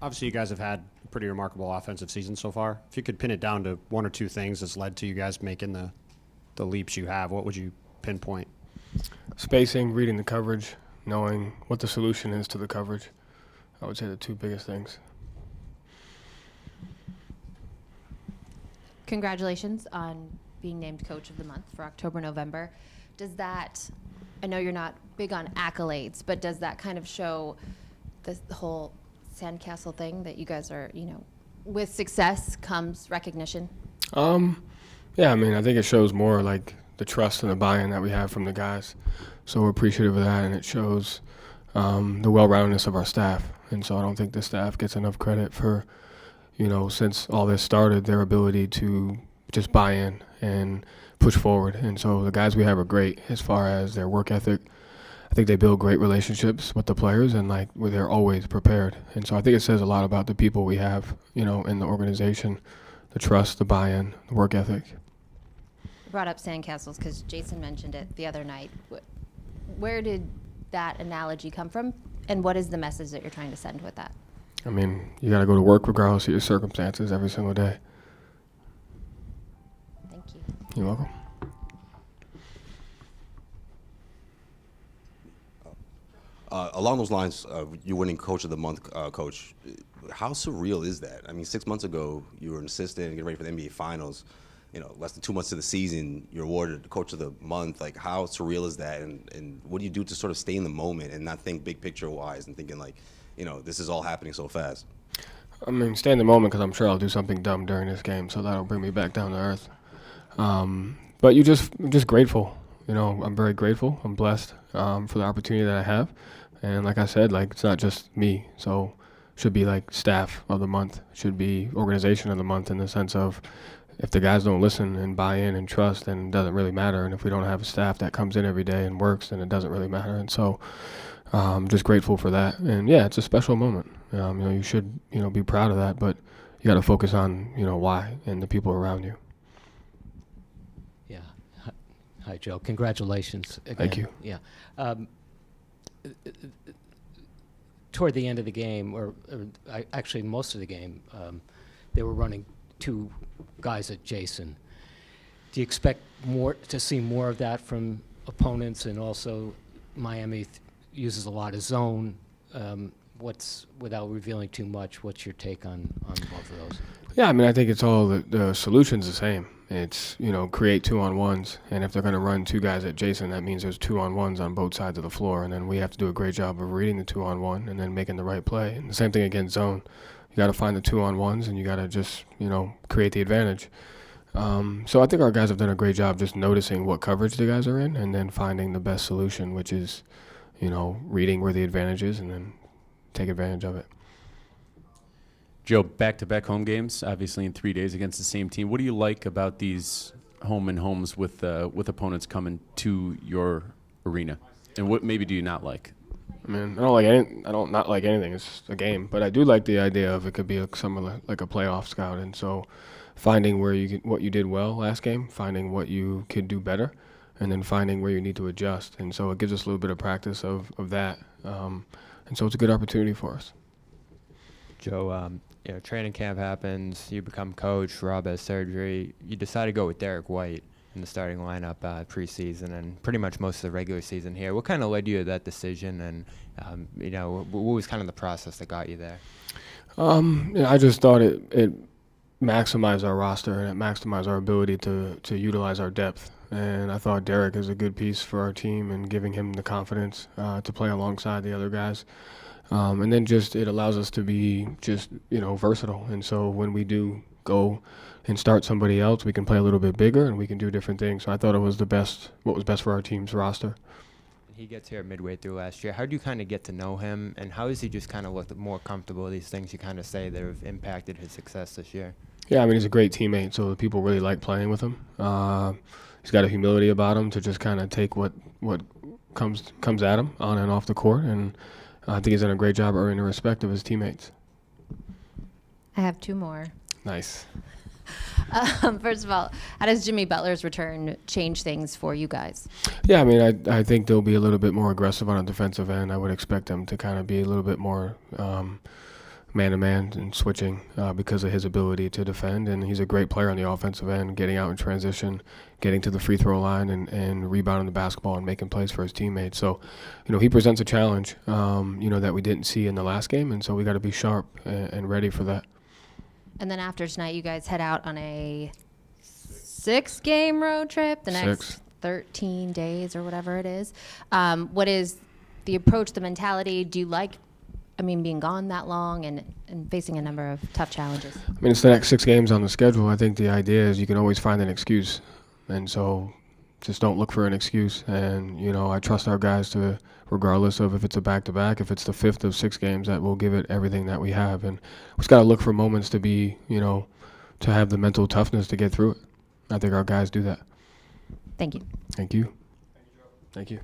Obviously, you guys have had a pretty remarkable offensive season so far. If you could pin it down to one or two things that's led to you guys making the leaps you have, what would you pinpoint? Spacing, reading the coverage, knowing what the solution is to the coverage. I would say the two biggest things. Congratulations on being named Coach of the Month for October, November. Does that, I know you're not big on accolades, but does that kind of show the whole sandcastle thing that you guys are, with success comes recognition? Yeah, I mean, I think it shows more like the trust and the buy-in that we have from the guys. So we're appreciative of that, and it shows the well-roundedness of our staff. And so I don't think the staff gets enough credit for, since all this started, their ability to just buy in and push forward. And so the guys we have are great as far as their work ethic. I think they build great relationships with the players, and they're always prepared. And so I think it says a lot about the people we have, in the organization, the trust, the buy-in, the work ethic. I brought up sandcastles because Jayson mentioned it the other night. Where did that analogy come from, and what is the message that you're trying to send with that? I mean, you got to go to work regardless of your circumstances every single day. Thank you. You're welcome. Along those lines, you winning Coach of the Month, Coach, how surreal is that? I mean, 6 months ago, you were an assistant and getting ready for the NBA Finals. Less than 2 months to the season, you're awarded Coach of the Month. Like, how surreal is that? And what do you do to sort of stay in the moment and not think big picture-wise and thinking, this is all happening so fast? I mean, stay in the moment because I'm sure I'll do something dumb during this game, so that'll bring me back down to earth. But I'm just grateful. I'm very grateful. I'm blessed for the opportunity that I have. And like I said, it's not just me. So should be staff of the month, should be organization of the month in the sense of if the guys don't listen and buy in and trust, then it doesn't really matter. And if we don't have a staff that comes in every day and works, then it doesn't really matter. And so I'm just grateful for that. And yeah, it's a special moment. You should, be proud of that, but you got to focus on, why and the people around you. Yeah. Hi, Joe. Congratulations again. Thank you. Yeah. Toward the end of the game, or actually most of the game, they were running two guys at Jayson. Do you expect to see more of that from opponents? And also, Miami uses a lot of zone. Without revealing too much, what's your take on both of those? Yeah, I mean, I think it's all the solution's the same. It's, create 2-on-1s, and if they're going to run two guys at Jayson, that means there's 2-on-1s on both sides of the floor, and then we have to do a great job of reading the 2-on-1 and then making the right play. And the same thing against zone. You got to find the 2-on-1s, and you got to just, create the advantage. So I think our guys have done a great job just noticing what coverage the guys are in and then finding the best solution, which is, reading where the advantage is and then take advantage of it. Joe, back-to-back home games, obviously in 3 days against the same team. What do you like about these home and homes with opponents coming to your arena? And what maybe do you not like? I mean, I don't not like anything. It's just a game, but I do like the idea of it could be somewhat like a playoff scout, and so finding what you did well last game, finding what you could do better, and then finding where you need to adjust. And so it gives us a little bit of practice of that, and so it's a good opportunity for us. Joe, training camp happens, you become coach, Rob has surgery. You decide to go with Derek White in the starting lineup preseason and pretty much most of the regular season here. What kind of led you to that decision, and what was kind of the process that got you there? I just thought it maximized our roster and it maximized our ability to utilize our depth. And I thought Derek is a good piece for our team and giving him the confidence to play alongside the other guys. And then it allows us to be versatile. And so when we do go and start somebody else, we can play a little bit bigger and we can do different things. So I thought it was what was best for our team's roster. He gets here midway through last year. How do you kind of get to know him, and how has he just kind of looked more comfortable with these things you kind of say that have impacted his success this year? Yeah, I mean, he's a great teammate, so the people really like playing with him. He's got a humility about him to just kind of take what comes at him on and off the court, and I think he's done a great job earning the respect of his teammates. I have two more. Nice. First of all, how does Jimmy Butler's return change things for you guys? Yeah, I mean, I think they'll be a little bit more aggressive on a defensive end. I would expect them to kind of be a little bit more man-to-man and switching because of his ability to defend. And he's a great player on the offensive end, getting out in transition, getting to the free throw line and rebounding the basketball and making plays for his teammates. So, he presents a challenge, that we didn't see in the last game. And so we got to be sharp and ready for that. And then after tonight, you guys head out on a 6-game road trip the next 13 days or whatever it is. What is the approach, the mentality? Do you like, being gone that long and facing a number of tough challenges? It's the next 6 games on the schedule. I think the idea is you can always find an excuse. And so just don't look for an excuse. And, I trust our guys to, regardless of if it's a back-to-back, if it's the 5th of 6 games, that we'll give it everything that we have. And we just got to look for moments to be, to have the mental toughness to get through it. I think our guys do that. Thank you. Thank you. Thank you.